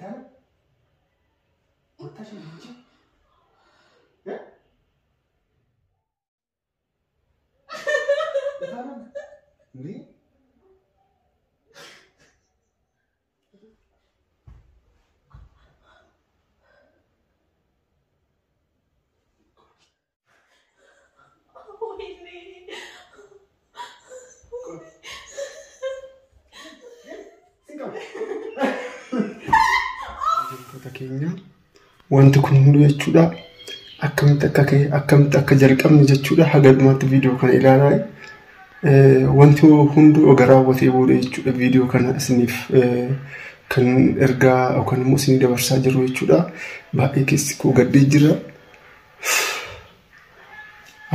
إتانا وتاشي بيجي إيه إتانا ليه wanti kun hundu jechuudha akkamitti akka jalqabne jechuudha haga dhumaatti viidiyoo kana ilaalaa wanti hundu oga raawwatee booda jechuudha viidiyoo kana isiniif kan ergaa yookaan immoo isinii dabarsaa jiru jechuudha baay'ee keessi koo gaddee jira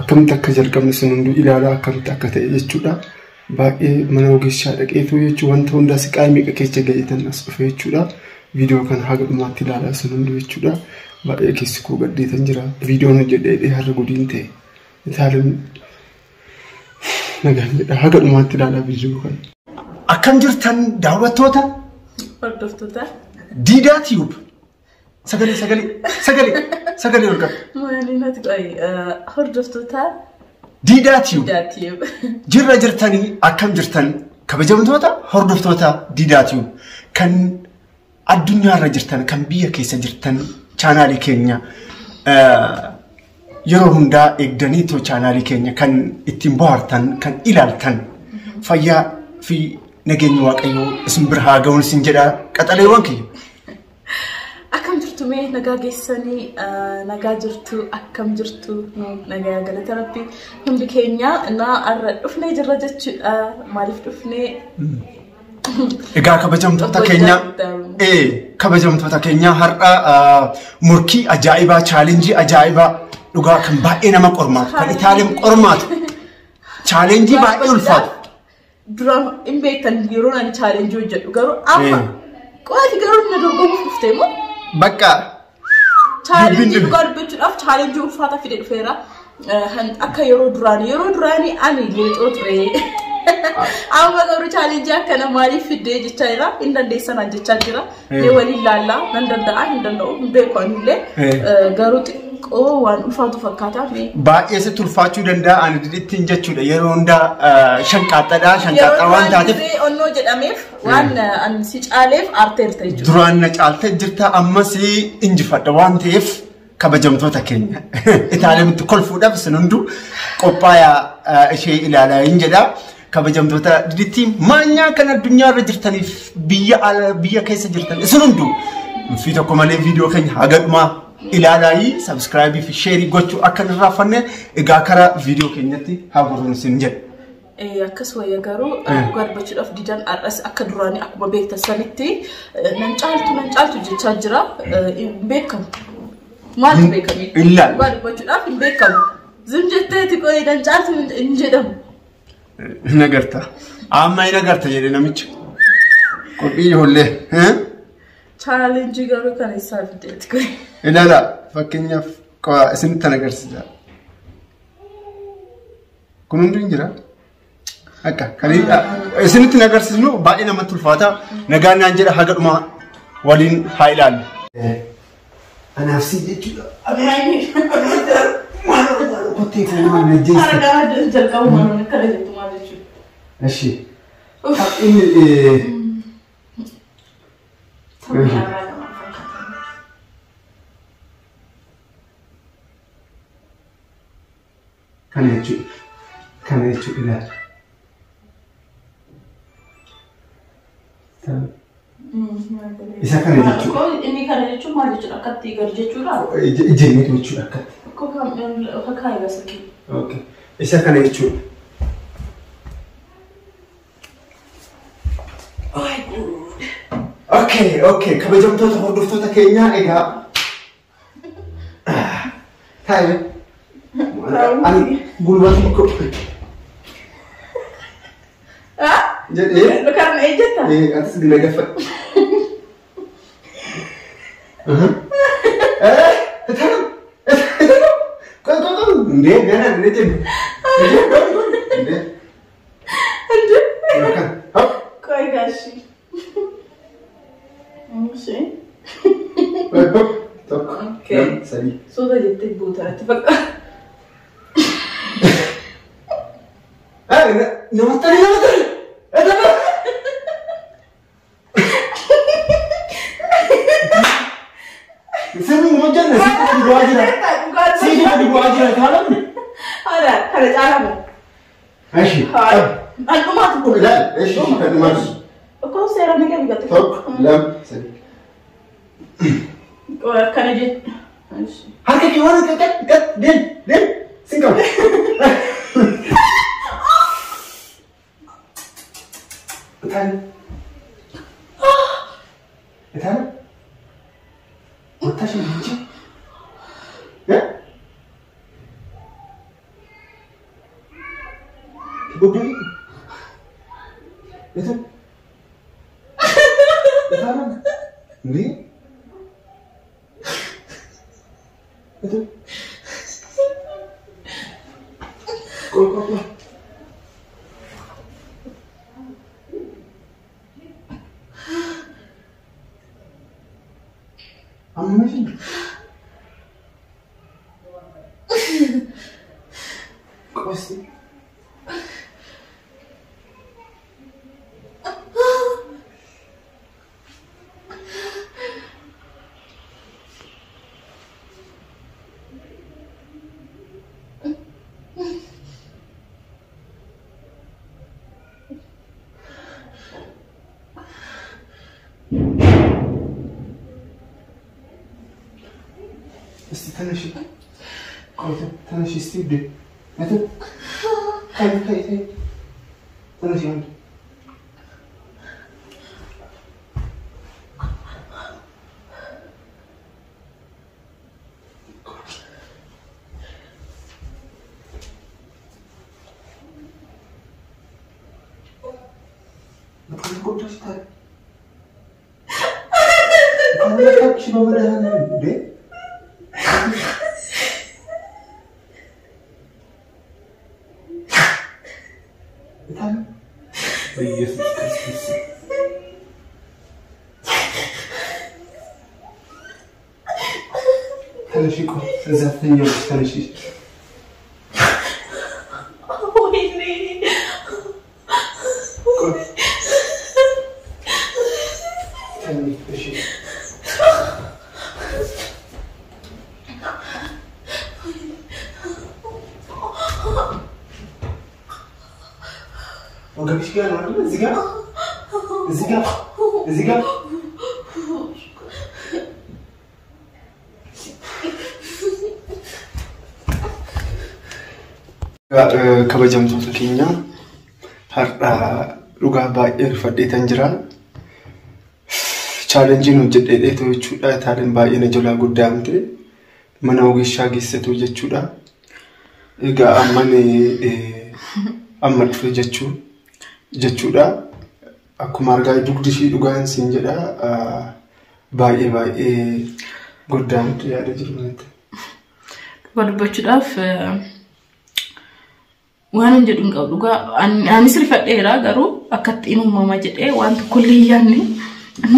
akkamitti akka jalqabne isin hundu ilaalaa akkamitti akka ta'e jechuudha baay'ee mana ogeessaa dhaqeetu jechuudha wanta hundaa siqaa meeqa keessa ga'eetan as dhufe jechuudha viidiyoo kana haga dhumaatti ilaalaa isin hundu jechuudha baay'ee keessi koo gaddeetan jira viidiyoon hojjedhee har'a gudiin ta'e itaaleen nagaan jedha haga dhumaatti ilaalaa viidiyoo kana akkam jirtan daawwattoota hordoftoota Diidaa Tube sagalee ol qaba maaliin ati qoy hordoftoota Diidaa Tube jirra jirtanii akkam jirtan kabajamtoota hordoftoota Diidaa Tube kan addunyaarra jirtan kan biyya keessa jirtan chaanaalii keenya yeroo hundaa eegdanii too chaanaalii keenya kan ittiin bohaartan kan ilaaltan fayyaa fi nageenya waaqayyoo isin bira haa ga'uun isin jedha qaxaleewwan kiyya akkam jirtu mee nagaa geessanii nagaa jirtu akkam jirtu nagaa galata rabbi hundi keenya na arra dhufnee jirra jechuudha maaliif dhufnee egaa kabajamtoota keenya har'a murkii ajaa'ibaa chaalenjii ajaa'ibaa dhugaa kan baay'ee nama qormaatu kan itaaleen qormaatu chaalenjii baay'ee ulfaatu duraan hin beektan yeroo ani chaalenjii hojjedhu garuu amma qooti garuu na dorgomuuf dhuftee moo bakka chaalenjii dhugaa dubbachuudhaaf chaalenjii ulfaata fide dhufeera akka yeroo duraanii ani leexoo ture amma garuu chaalenjii akkana maaliif fiddee jechaa jira hin dandeessan jechaa jira mee waliin laallaa nan danda'a hin danda'u hin beeku anillee garuu xiqqoo waan ulfaatu fakkaata baay'ee sitti ulfaachuu danda'a ani didittiin jechuudha yeroo hundaa shanqaaxaa waan taateef onnoo jedhameef waan ani si caaleef aarteerta jechuudha duraan na caaltee jirta ammas injifadha waan ta'eef kabajamtoota keenya itaalemitti kolfuudhaaf isin hunduu qophaayaa ishee ilaalaa hin jedha kabajamtoota didittiin maanyaa kan addunyaarra jirtaniif biyya keessa jirtan isin hunduu fi tokko malee viidiyoo keenya haga dhumaa ilaalaa subscribe fi share gochuu akka hin irraanfanne egaa karaa viidiyoo keenyatti haa gorruun isin jedha akkasuma garuu garbachuudhaaf didan arras akka duraanii akkuma beektan sanitti nan caaltu jechaa jira beekamu maal beekami garbachuudhaaf hin beekamu zimjetteeti qoy nan caaltu hin jedhamu nagarta amma hin nagarta jedhe namichi qophii ijoollee challenge garuu kan isaa fideeti qoy ilaala fakkeenyaaf isinitti agarsiisa kun hundi hin jira akka kan isinitti agarsiisnu baay'ee namatti ulfaata nagaan naan jedha haga dhumaa waliin haa ilaallu anaaf si jechuudha kottee fuulaan najjeessa jalqabu maanoon akkana jettu maal jechuudha እሺ kan jechuudha ilaala isa kana jechuudha inni kana jechuun maal jechuudha akkatti gar jechuudha ijjennee jechuudha akkatti akka ibasaki okay isa kana jechuudha okay kabajamtoota hordoftoota keenyaa egaa taa'e ani gulbaatu ko lo karena ejeta atas gina gafa Nde gana nde jen nde koi gashi Musi Tokko. Sadii. Suuta jettee buutarratti fakka. Namatti. Sini mau jangan sih dua aja. Sini dua aja kalau. Ada cara mu. Ashi. Aku mati pun. Ashi, aku mati. Kau serang ni kan begitu. Tok, lam, sini. Kau kan aja. Ashi. Harga gimana kat, din, singkau. Betul. Betul. Betul sih lucu. Ya? Bodoh. Betul. Betul. Ini. Betul. Kok. Amazing. Kok sih? Mesti tanah kau tanah Steve deh, itu, kai, tanah siapa? Bukan kau dah start. Kau nak siapa berada deh? Yesus Kristus. Tanışık o. Zaten yok tanışık. Oh ini. Tanışık. Oga bir şey var mı? Ziga? Kabajamtoota keenya har'a dhugaa baay'ee rifadheetan jira. Chaalenjiin hojjedheedheetu jechuudha. Taaleen baay'ee na jalaa guddaamte mana ogeessaa geessatu jechuudha. Egaa amma dhufe jechuudha. Akkuma argaa dugdi ishii dhugaan siin jedha. Baay'ee guddaamte yaada jiru. Dubbachuudhaaf waan jedhuun qabu dhugaa anis rifadheera garuu akkatti uumama jedhee waan tokko illee yaanne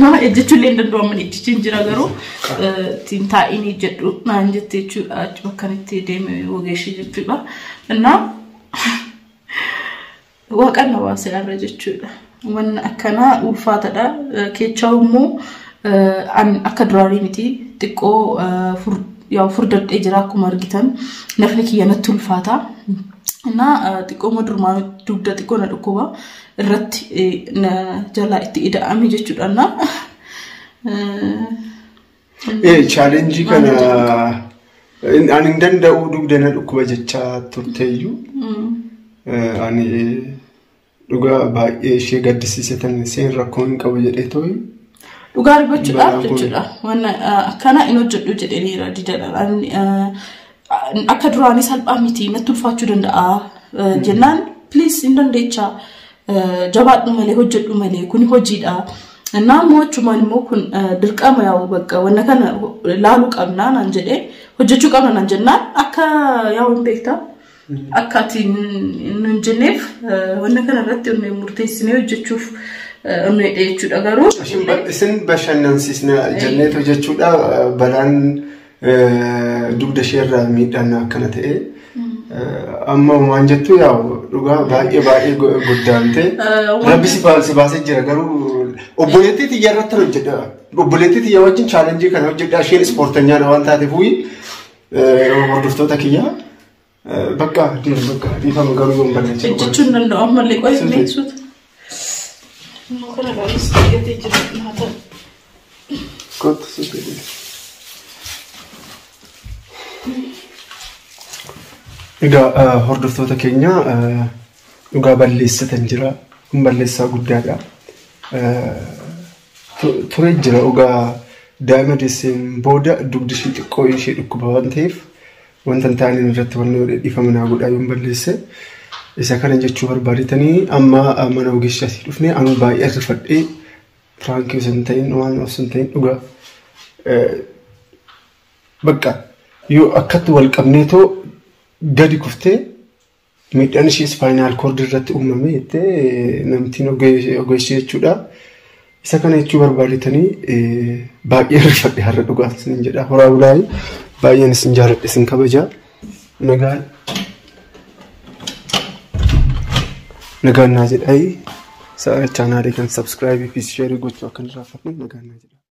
nama ejjechuun illee danda'aman ejjechuun jira garuu tiin taa'inii jedhu naan jettee jechuudha bakka itti deeme ogeeshii jechuudha. Innaa waaqan na baasee arra jechuudha. Waan akkanaa ulfaatadha. Keechaa immoo akka duraanii miti xiqqoo yaa furdadhee jira akkuma argitan nafni kiyya natti ulfaata. Na xiqqoo madurmaa dugda xiqqoo na dhukkuba irratti jalaa itti ida'ame jechuudha. Na challenge kana ani hin danda'u dugda na dhukkuba jechaa turteeyyuu ani dhugaa baay'ee ishee gaddisiisetan seen rakkoo hin qabu jedhee tooyi. Dhugaa dubbachuudhaaf jechuudha. Waan akkana hin hojjedhu jedhaniira didadhaan. Akka duraanii salphaa miti natti ulfaachuu danda'a jennaan please hin dandeecha jabaadhu malee hojjedhu malee kun hojiidha. Naannoo achumaan immoo kun dirqama yaa'u bakka wanna kana laaluu qabnaa naan jedhee hojjechuu qabna naan jennaan akka yaa'u hin beektaa akka ati hin jenneef wanna kana irratti murteessinee hojjechuuf Onnee jechuudha garuu. Isin bashannansiisna jenneetu jechuudha balaan dugda isheerraa miidhaan akkana ta'e. Amma waan jettu yaa dhugaa baay'ee guddaante rabbi si baasee jira garuu obboleettii xiyyaa irratti hojjedha. Obboleettii xiyyaa wajjin chaalenjii kana hojjedha isheen ispoortanyaadha waan taateef hordoftoota kiyyaa bakka dhiifama garuu yoon balleessa. Jechuun danda'u ammallee qo'ee beeksuutu. Kana laalis xiyyaatee jira naata. Kottu suuqii. Egaa hordoftoota keenya dhugaa balleessatan jira. Kun balleessaa guddaadha. Ture jira dhugaa daa'ima deesseen booda dugdi ishee xiqqoo ishee dhukkuba waan ta'eef wanta hin taane irratti wanni dhiifama naa godhaa yoon balleesse. Isa kana jechuu barbaadetanii amma mana ogeessaatti dhufnee anu baay'ee rifadhee firaankii osoo hin ta'in waan osoo hin ta'in dhugaa bakka yoo akkatti wal qabneetoo gadi kuftee miidhaan ishee ispaayinaal koordii irratti uumame jettee namtiin ogeessi jechuudha. Isa kana jechuu barbaadetanii baay'ee rifadhe har'a dhugaa isin jedha. Horaa bulaayi baay'een isin jaalladhe isin kabaja. Nagaan naa jedhaayi. Chaanaalii kan subscribe fi share gochuu akka hin raaffanne nagaan naa jedha.